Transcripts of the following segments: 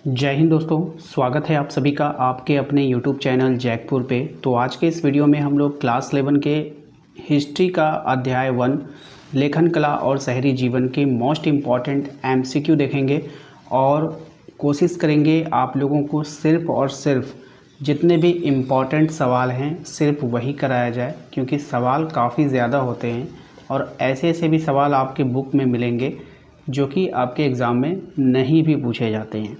जय हिंद दोस्तों, स्वागत है आप सभी का आपके अपने YouTube चैनल जैकपुर पे। तो आज के इस वीडियो में हम लोग क्लास 11 के हिस्ट्री का अध्याय 1 लेखन कला और शहरी जीवन के मोस्ट इम्पॉर्टेंट MCQ देखेंगे और कोशिश करेंगे आप लोगों को सिर्फ़ और सिर्फ जितने भी इम्पॉर्टेंट सवाल हैं सिर्फ वही कराया जाए, क्योंकि सवाल काफ़ी ज़्यादा होते हैं और ऐसे ऐसे भी सवाल आपके बुक में मिलेंगे जो कि आपके एग्ज़ाम में नहीं भी पूछे जाते हैं।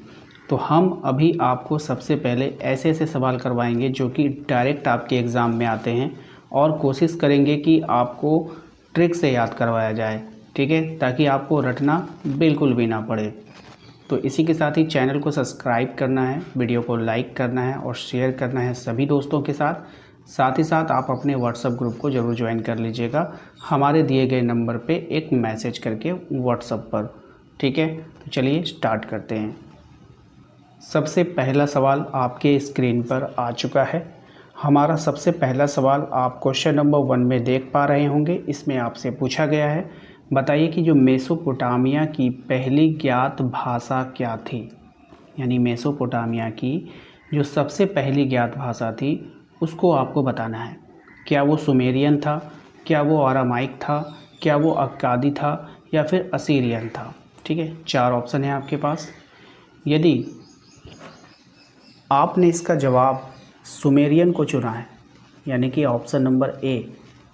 तो हम अभी आपको सबसे पहले ऐसे ऐसे सवाल करवाएंगे जो कि डायरेक्ट आपके एग्ज़ाम में आते हैं और कोशिश करेंगे कि आपको ट्रिक से याद करवाया जाए, ठीक है, ताकि आपको रटना बिल्कुल भी ना पड़े। तो इसी के साथ ही चैनल को सब्सक्राइब करना है, वीडियो को लाइक करना है और शेयर करना है सभी दोस्तों के साथ। साथ ही साथ आप अपने व्हाट्सएप ग्रुप को ज़रूर ज्वाइन कर लीजिएगा हमारे दिए गए नंबर पे एक मैसेज करके व्हाट्सएप पर, ठीक है। तो चलिए स्टार्ट करते हैं। सबसे पहला सवाल आपके स्क्रीन पर आ चुका है। हमारा सबसे पहला सवाल आप क्वेश्चन नंबर 1 में देख पा रहे होंगे। इसमें आपसे पूछा गया है, बताइए कि जो मेसोपोटामिया की पहली ज्ञात भाषा क्या थी। यानी मेसोपोटामिया की जो सबसे पहली ज्ञात भाषा थी उसको आपको बताना है। क्या वो सुमेरियन था, क्या वो अरामाइक था, क्या वो अक्कादी था या फिर असीरियन था, ठीक है। 4 ऑप्शन है आपके पास। यदि आपने इसका जवाब सुमेरियन को चुना है, यानी कि ऑप्शन नंबर ए,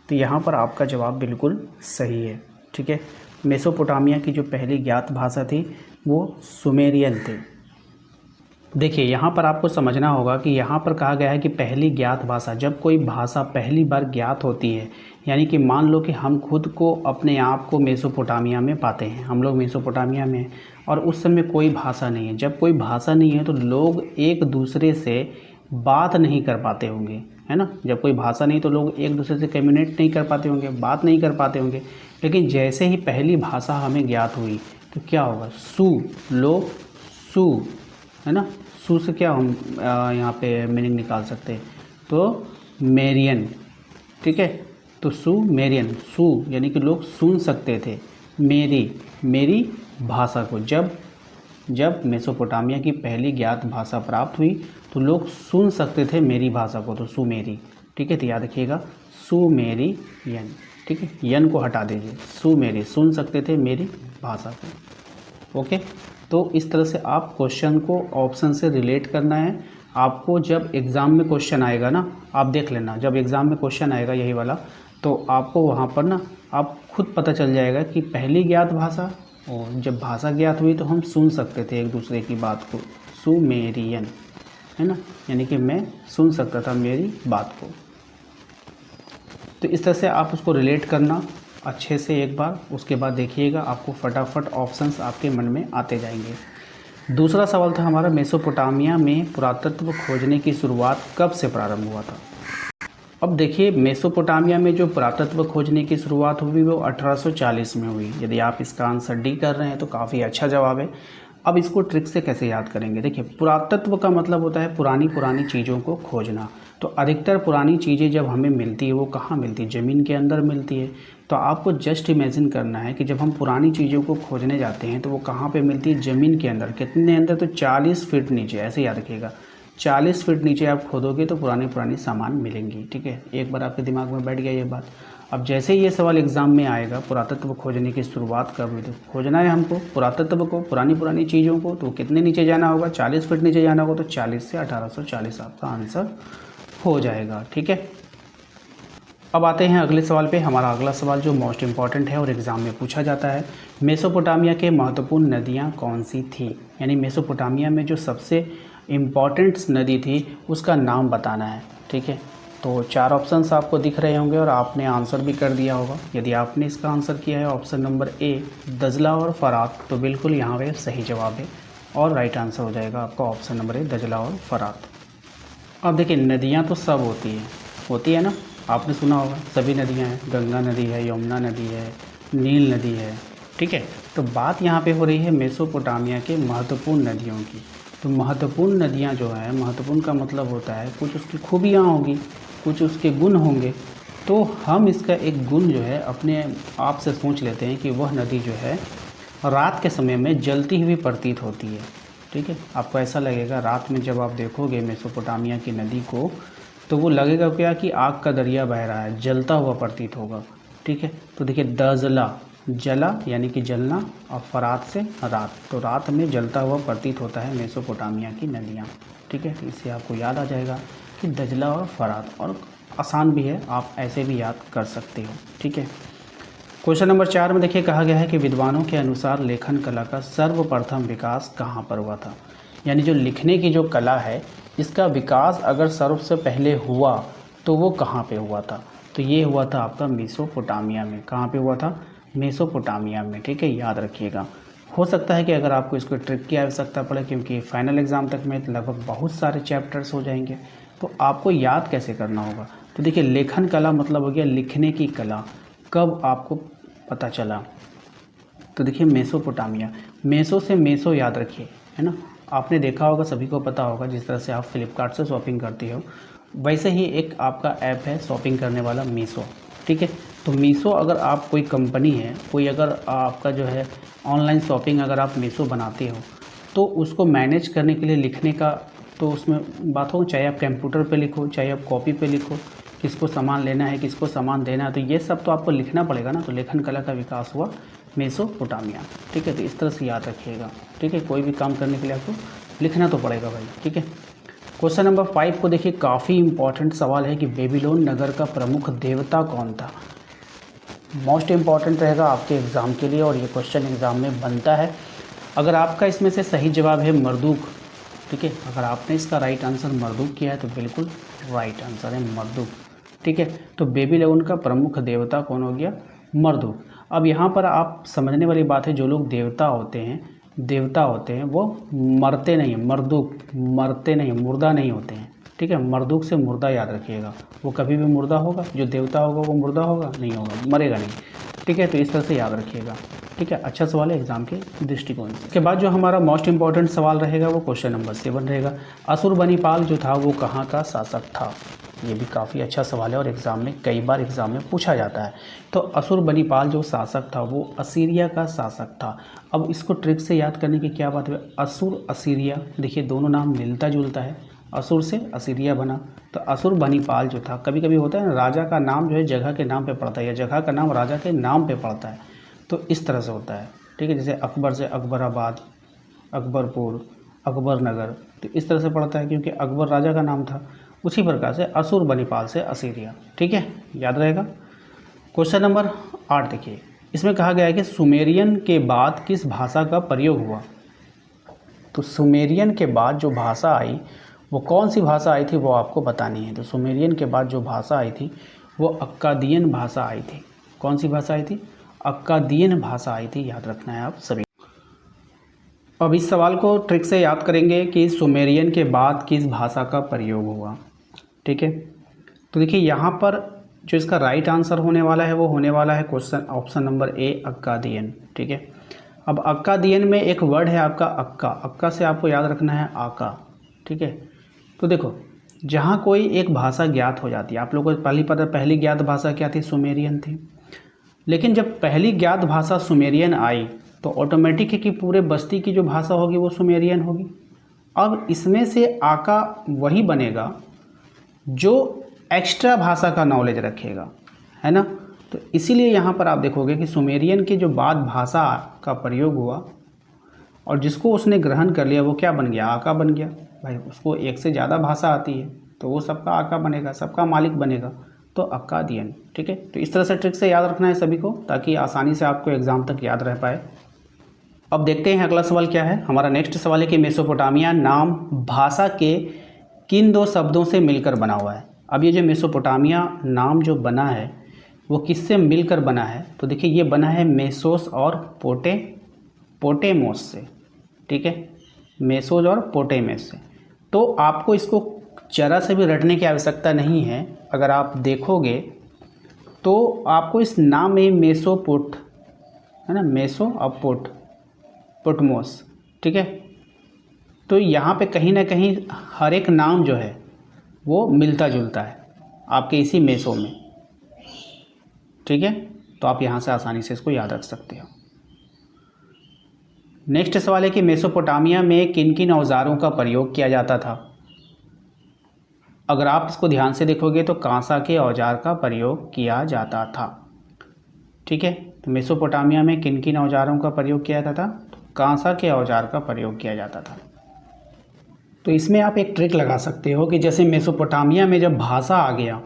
तो यहाँ पर आपका जवाब बिल्कुल सही है, ठीक है। मेसोपोटामिया की जो पहली ज्ञात भाषा थी वो सुमेरियन थी। देखिए यहाँ पर आपको समझना होगा कि यहाँ पर कहा गया है कि पहली ज्ञात भाषा, जब कोई भाषा पहली बार ज्ञात होती है, यानी कि मान लो कि हम खुद को अपने आप को मेसोपोटामिया में पाते हैं, हम लोग मेसोपोटामिया में और उस समय कोई भाषा नहीं है। जब कोई भाषा नहीं है तो लोग एक दूसरे से बात नहीं कर पाते होंगे, है ना। जब कोई भाषा नहीं तो लोग एक दूसरे से कम्युनिकेट नहीं कर पाते होंगे, बात नहीं कर पाते होंगे। लेकिन जैसे ही पहली भाषा हमें ज्ञात हुई तो क्या होगा, सु लो सु, है ना। सु से क्या हम यहाँ पे मीनिंग निकाल सकते हैं, तो मेरियन, ठीक है। तो सु मेरियन, सु यानी कि लोग सुन सकते थे मेरी भाषा को। जब मेसोपोटामिया की पहली ज्ञात भाषा प्राप्त हुई तो लोग सुन सकते थे मेरी भाषा को, तो सुमेरी, ठीक है। तो याद रखिएगा सुमेरियन, ठीक है। यन को हटा दीजिए, सुमेरी, सुन सकते थे मेरी भाषा को, ओके। तो इस तरह से आप क्वेश्चन को ऑप्शन से रिलेट करना है आपको। जब एग्ज़ाम में क्वेश्चन आएगा ना, आप देख लेना, जब एग्ज़ाम में क्वेश्चन आएगा यही वाला, तो आपको वहाँ पर ना आप खुद पता चल जाएगा कि पहली ज्ञात भाषा, और जब भाषा ज्ञात हुई तो हम सुन सकते थे एक दूसरे की बात को, सुमेरियन, है ना, यानी कि मैं सुन सकता था मेरी बात को। तो इस तरह से आप उसको रिलेट करना अच्छे से एक बार, उसके बाद देखिएगा आपको फटाफट ऑप्शंस आपके मन में आते जाएंगे। दूसरा सवाल था हमारा, मेसोपोटामिया में पुरातत्व खोजने की शुरुआत कब से प्रारंभ हुआ था। अब देखिए मेसोपोटामिया में जो पुरातत्व खोजने की शुरुआत हुई वो 1840 में हुई। यदि आप इसका आंसर डी कर रहे हैं तो काफ़ी अच्छा जवाब है। अब इसको ट्रिक से कैसे याद करेंगे, देखिए पुरातत्व का मतलब होता है पुरानी चीज़ों को खोजना। तो अधिकतर पुरानी चीज़ें जब हमें मिलती है वो कहाँ मिलती है, ज़मीन के अंदर मिलती है। तो आपको जस्ट इमेजिन करना है कि जब हम पुरानी चीज़ों को खोजने जाते हैं तो वो कहाँ पे मिलती है, ज़मीन के अंदर। कितने अंदर, तो 40 फीट नीचे, ऐसे याद रखिएगा। 40 फीट नीचे आप खोदोगे तो पुरानी सामान मिलेंगी, ठीक है। एक बार आपके दिमाग में बैठ गया ये बात। अब जैसे ही ये सवाल एग्ज़ाम में आएगा, पुरातत्व खोजने की शुरुआत कब हुई, तो खोजना है हमको पुरातत्व को, पुरानी चीज़ों को, तो कितने नीचे जाना होगा, 40 फीट नीचे जाना होगा। तो 40 से 1840 आपका आंसर हो जाएगा, ठीक है। अब आते हैं अगले सवाल पे। हमारा अगला सवाल जो मोस्ट इम्पॉर्टेंट है और एग्ज़ाम में पूछा जाता है, मेसोपोटामिया के महत्वपूर्ण नदियाँ कौन सी थी। यानी मेसोपोटामिया में जो सबसे इम्पॉर्टेंट नदी थी उसका नाम बताना है, ठीक है। तो 4 ऑप्शंस आपको दिख रहे होंगे और आपने आंसर भी कर दिया होगा। यदि आपने इसका आंसर किया है ऑप्शन नंबर ए दजला और फरात, तो बिल्कुल यहाँ पे सही जवाब है और राइट आंसर हो जाएगा आपका ऑप्शन नंबर ए दजला और फरात। अब देखिए नदियाँ तो सब होती है ना, आपने सुना होगा सभी नदियाँ हैं, गंगा नदी है, यमुना नदी है, नील नदी है, ठीक है। तो बात यहाँ पे हो रही है मेसोपोटामिया के महत्वपूर्ण नदियों की। तो महत्वपूर्ण नदियाँ जो है, महत्वपूर्ण का मतलब होता है कुछ उसकी खूबियाँ होंगी, कुछ उसके गुण होंगे। तो हम इसका एक गुण जो है अपने आप से सोच लेते हैं कि वह नदी जो है रात के समय में जलती हुई प्रतीत होती है, ठीक है। आपको ऐसा लगेगा रात में जब आप देखोगे मेसोपोटामिया की नदी को तो वो लगेगा क्या कि आग का दरिया बह रहा है, जलता हुआ प्रतीत होगा। ठीक है। तो देखिए दजला, जला यानी कि जलना, और फरात से रात, तो रात में जलता हुआ प्रतीत होता है मेसोपोटामिया की नदियाँ। ठीक है। तो इससे आपको याद आ जाएगा कि दजला और फरात, और आसान भी है, आप ऐसे भी याद कर सकते हो। ठीक है। क्वेश्चन नंबर 4 में देखिए कहा गया है कि विद्वानों के अनुसार लेखन कला का सर्वप्रथम विकास कहाँ पर हुआ था। यानी जो लिखने की जो कला है इसका विकास अगर सबसे पहले हुआ तो वो कहाँ पे हुआ था। तो ये हुआ था आपका मेसोपोटामिया में। कहाँ पे हुआ था? मेसोपोटामिया में। ठीक है, याद रखिएगा। हो सकता है कि अगर आपको इसको ट्रिक की आवश्यकता पड़े, क्योंकि फाइनल एग्ज़ाम तक में लगभग बहुत सारे चैप्टर्स हो जाएंगे, तो आपको याद कैसे करना होगा। तो देखिए लेखन कला मतलब हो गया लिखने की कला। कब आपको पता चला? तो देखिए मेसोपोटामिया, मेसो से मेसो याद रखिए, है ना। आपने देखा होगा, सभी को पता होगा, जिस तरह से आप फ्लिपकार्ट से शॉपिंग करती हो वैसे ही एक आपका ऐप है शॉपिंग करने वाला, मीशो। ठीक है। तो मीशो अगर आप कोई कंपनी है, कोई अगर आपका जो है ऑनलाइन शॉपिंग अगर आप मीशो बनाते हो तो उसको मैनेज करने के लिए लिखने का तो उसमें बात हो, चाहे आप कंप्यूटर पे लिखो चाहे आप कॉपी पे लिखो, किसको सामान लेना है किसको सामान देना है, तो ये सब तो आपको लिखना पड़ेगा ना। तो लेखन कला का विकास हुआ मेसोपोटामिया। ठीक है। तो इस तरह से याद रखिएगा। ठीक है, कोई भी काम करने के लिए आपको लिखना तो पड़ेगा भाई। ठीक है। क्वेश्चन नंबर 5 को देखिए, काफ़ी इंपॉर्टेंट सवाल है कि बेबीलोन नगर का प्रमुख देवता कौन था। मोस्ट इम्पॉर्टेंट रहेगा आपके एग्ज़ाम के लिए, और ये क्वेश्चन एग्ज़ाम में बनता है। अगर आपका इसमें से सही जवाब है मरदूक, ठीक है, अगर आपने इसका राइट आंसर मरदूक किया है तो बिल्कुल राइट आंसर है मरदूक। ठीक है। तो बेबीलोन का प्रमुख देवता कौन हो गया? मरदूक। अब यहाँ पर आप समझने वाली बात है, जो लोग देवता होते हैं वो मरते नहीं, मरदूक मरते नहीं, मुर्दा नहीं होते हैं। ठीक है। मरदूक से मुर्दा याद रखिएगा, वो कभी भी मुर्दा होगा, जो देवता होगा वो मुर्दा होगा नहीं, होगा, मरेगा नहीं। ठीक है। तो इस तरह से याद रखिएगा। ठीक है, अच्छा सवाल है एग्जाम के दृष्टिकोण से। इसके बाद जो हमारा मोस्ट इंपॉर्टेंट सवाल रहेगा वो क्वेश्चन नंबर 7 रहेगा। अशुरबनिपाल जो था वो कहाँ का शासक था। ये भी काफ़ी अच्छा सवाल है और एग्ज़ाम में कई बार एग्ज़ाम में पूछा जाता है। तो अशुरबनिपाल जो शासक था वो असीरिया का शासक था। अब इसको ट्रिक से याद करने की क्या बात है, असुर असीरिया, देखिए दोनों नाम मिलता जुलता है, असुर से असीरिया बना। तो अशुरबनिपाल जो था, कभी कभी होता है ना राजा का नाम जो है जगह के नाम पे पड़ता है, या जगह का नाम राजा के नाम पे पड़ता है, तो इस तरह से होता है। ठीक है। जैसे अकबर से अकबराबाद, अकबरपुर, अकबर नगर, तो इस तरह से पड़ता है क्योंकि अकबर राजा का नाम था। उसी प्रकार से अशुरबनिपाल से असीरिया। ठीक है, याद रहेगा। क्वेश्चन नंबर 8 देखिए, इसमें कहा गया है कि सुमेरियन के बाद किस भाषा का प्रयोग हुआ। तो सुमेरियन के बाद जो भाषा आई वो कौन सी भाषा आई थी वो आपको बतानी है। तो सुमेरियन के बाद जो भाषा आई थी वो अक्कादियन भाषा आई थी। कौन सी भाषा आई थी? अक्कादियन भाषा आई थी, याद रखना है आप सभी। अब इस सवाल को ट्रिक से याद करेंगे कि सुमेरियन के बाद किस भाषा का प्रयोग हुआ। ठीक है। तो देखिए यहाँ पर जो इसका राइट आंसर होने वाला है वो होने वाला है question option number A, Akkadian. ठीक है। अब अक्कादियन में एक वर्ड है आपका अक्का, अक्का से आपको याद रखना है आका। ठीक है। तो देखो जहाँ कोई एक भाषा ज्ञात हो जाती है, आप लोगों को पहली ज्ञात भाषा क्या थी? सुमेरियन थी। लेकिन जब पहली ज्ञात भाषा सुमेरियन आई तो ऑटोमेटिक है कि पूरे बस्ती की जो भाषा होगी वो सुमेरियन होगी। अब इसमें से आका वही बनेगा जो एक्स्ट्रा भाषा का नॉलेज रखेगा, है ना। तो इसीलिए यहाँ पर आप देखोगे कि सुमेरियन के जो बाद भाषा का प्रयोग हुआ और जिसको उसने ग्रहण कर लिया वो क्या बन गया? आका बन गया। भाई उसको एक से ज़्यादा भाषा आती है तो वो सबका आका बनेगा, सबका मालिक बनेगा, तो अक्कादियन। ठीक है। तो इस तरह से ट्रिक से याद रखना है सभी को, ताकि आसानी से आपको एग्ज़ाम तक याद रह पाए। अब देखते हैं अगला सवाल क्या है। हमारा नेक्स्ट सवाल है कि मेसोपोटामिया नाम भाषा के किन दो शब्दों से मिलकर बना हुआ है। अब ये जो मेसोपोटामिया नाम जो बना है वो किससे मिलकर बना है? तो देखिए ये बना है मेसोस और पोटेमोस से। ठीक है, मेसोज और पोटेमस से। तो आपको इसको जरा से भी रटने की आवश्यकता नहीं है। अगर आप देखोगे तो आपको इस नाम में मेसोपोट, है ना, मेसो और पोटमोस। ठीक है। तो यहाँ पे कहीं ना कहीं हर एक नाम जो है वो मिलता जुलता है आपके इसी मेसो में। ठीक है। तो आप यहाँ से आसानी से इसको याद रख सकते हो। नेक्स्ट सवाल है कि मेसोपोटामिया में किन किन औजारों का प्रयोग किया जाता था। अगर आप इसको ध्यान से देखोगे तो कांसा के औजार का प्रयोग किया जाता था। ठीक है, तो मेसोपोटामिया में किन किन औजारों का प्रयोग किया जाता था, तो कांसा के औजार का प्रयोग किया जाता था। तो इसमें आप एक ट्रिक लगा सकते हो कि जैसे मेसोपोटामिया में जब भाषा आ गया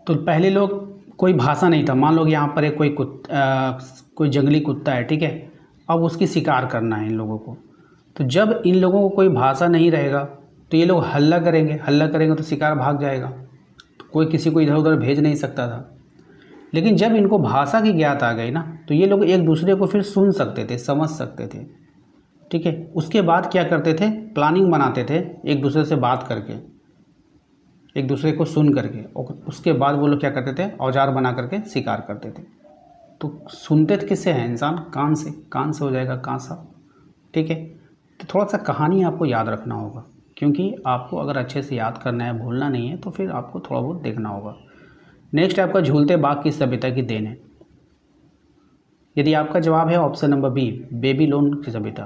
तो पहले लोग कोई भाषा नहीं था, मान लो यहाँ पर एक कोई जंगली कुत्ता है, ठीक है, अब उसकी शिकार करना है इन लोगों को। तो जब इन लोगों को कोई भाषा नहीं रहेगा तो ये लोग हल्ला करेंगे तो शिकार भाग जाएगा, तो कोई किसी को इधर उधर भेज नहीं सकता था। लेकिन जब इनको भाषा की ज्ञात आ गई ना तो ये लोग एक दूसरे को फिर सुन सकते थे, समझ सकते थे। ठीक है, उसके बाद क्या करते थे, प्लानिंग बनाते थे एक दूसरे से बात करके, एक दूसरे को सुन करके, और उसके बाद वो लोग क्या करते थे, औजार बना करके शिकार करते थे। तो सुनते थे किससे हैं इंसान, कान से हो जाएगा कांसा। ठीक है, तो थोड़ा सा कहानी आपको याद रखना होगा, क्योंकि आपको अगर अच्छे से याद करना है, भूलना नहीं है, तो फिर आपको थोड़ा बहुत देखना होगा। नेक्स्ट आपका झूलते बाग की सभ्यता की देन है। यदि आपका जवाब है ऑप्शन नंबर बी, बेबीलोन की सभ्यता,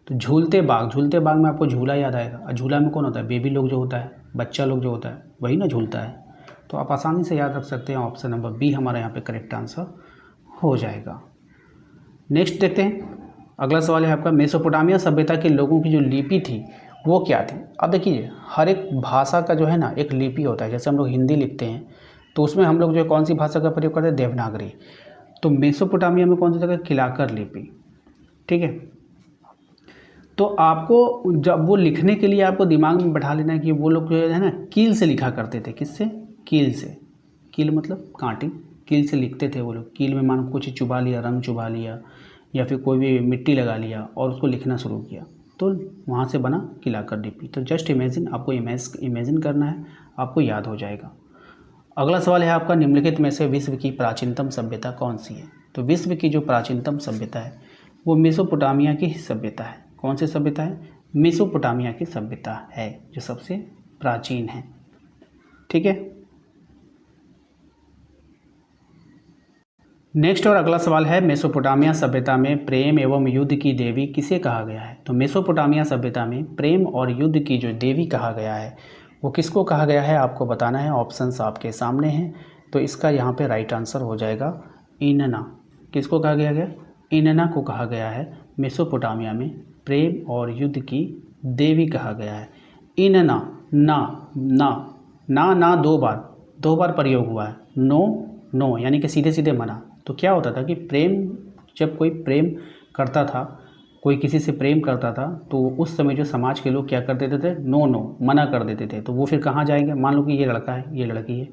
तो झूलते बाग में आपको झूला याद आएगा। और झूला में कौन होता है, बेबी लोग जो होता है, बच्चा लोग जो होता है, वही ना झूलता है। तो आप आसानी से याद रख सकते हैं, ऑप्शन नंबर बी हमारा यहाँ पे करेक्ट आंसर हो जाएगा। नेक्स्ट देखते हैं, अगला सवाल है आपका, मेसोपोटामिया सभ्यता के लोगों की जो लिपि थी वो क्या थी। अब देखिए, हर एक भाषा का जो है ना एक लिपि होता है। जैसे हम लोग हिंदी लिखते हैं तो उसमें हम लोग जो कौन सी भाषा का प्रयोग करते हैं, देवनागरी। तो मेसोपोटामिया में कौन सी जगह, किलाकर लिपि। ठीक है, तो आपको जब वो लिखने के लिए आपको दिमाग में बैठा लेना है कि वो लोग जो है ना कील से लिखा करते थे। किससे, कील से। कील मतलब कांटी, कील से लिखते थे वो लोग। कील में मानो कुछ चुबा लिया, रंग चुबा लिया, या फिर कोई भी मिट्टी लगा लिया और उसको लिखना शुरू किया, तो वहाँ से बना किलाकर लिपि। तो जस्ट इमेजिन, आपको इमेजिन करना है, आपको याद हो जाएगा। अगला सवाल है आपका, निम्नलिखित में से विश्व की प्राचीनतम सभ्यता कौन सी है। तो विश्व की जो प्राचीनतम सभ्यता है वो मेसोपोटामिया की सभ्यता है। कौन सी सभ्यता है, मेसोपोटामिया की सभ्यता है जो सबसे प्राचीन है। ठीक है, नेक्स्ट और अगला सवाल है, मेसोपोटामिया सभ्यता में प्रेम एवं युद्ध की देवी किसे कहा गया है। तो मेसोपोटामिया सभ्यता में प्रेम और युद्ध की जो देवी कहा गया है वो किसको कहा गया है, आपको बताना है। ऑप्शंस आपके सामने हैं, तो इसका यहाँ पे राइट आंसर हो जाएगा इनना। किसको कहा गया, इनना को कहा गया है मेसोपोटामिया में प्रेम और युद्ध की देवी कहा गया है। इनना, ना दो बार प्रयोग हुआ है। नो यानी कि सीधे सीधे मना। तो क्या होता था कि प्रेम, जब कोई प्रेम करता था, कोई किसी से प्रेम करता था, तो उस समय जो समाज के लोग क्या कर देते थे, नो मना कर देते थे। तो वो फिर कहाँ जाएंगे, मान लो कि ये लड़का है, ये लड़की है,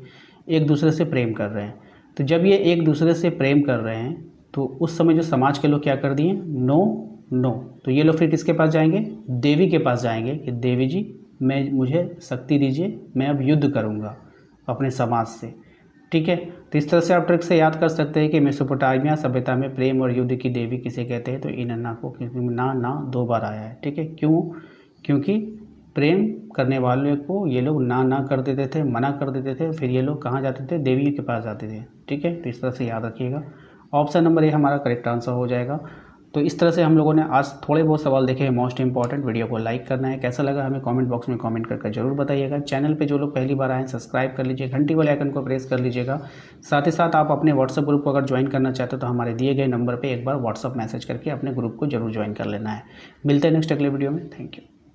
एक दूसरे से प्रेम कर रहे हैं। तो जब ये एक दूसरे से प्रेम कर रहे हैं तो उस समय जो समाज के लोग क्या कर दिए, नो। तो ये लोग फिर किसके पास जाएंगे, देवी के पास जाएंगे कि देवी जी मुझे शक्ति दीजिए, मैं अब युद्ध करूँगा अपने समाज से। ठीक है, तो इस तरह से आप ट्रिक से याद कर सकते हैं कि मेसोपोटामिया सभ्यता में प्रेम और युद्ध की देवी किसे कहते हैं। तो इनन्ना को, क्योंकि ना दो बार आया है। ठीक है, क्योंकि प्रेम करने वाले को ये लोग ना कर देते थे, मना कर देते थे, फिर ये लोग कहाँ जाते थे, देवी के पास जाते थे। ठीक है, तो इस तरह से याद रखिएगा। ऑप्शन नंबर ए हमारा करेक्ट आंसर हो जाएगा। तो इस तरह से हम लोगों ने आज थोड़े बहुत सवाल देखे हैं मोस्ट इंपॉर्टेंट। वीडियो को लाइक करना है, कैसा लगा हमें कमेंट बॉक्स में कमेंट करके जरूर बताइएगा। चैनल पे जो लोग पहली बार आए हैं सब्सक्राइब कर लीजिए, घंटी वाले आइकन को प्रेस कर लीजिएगा। साथ ही साथ आप अपने व्हाट्सएप ग्रुप को अगर ज्वाइन करना चाहते हो तो हमारे दिए गए नंबर पर एक बार व्हाट्सएप मैसेज करके अपने ग्रुप को जरूर ज्वाइन कर लेना है। मिलते हैं नेक्स्ट अगले वीडियो में। Thank you.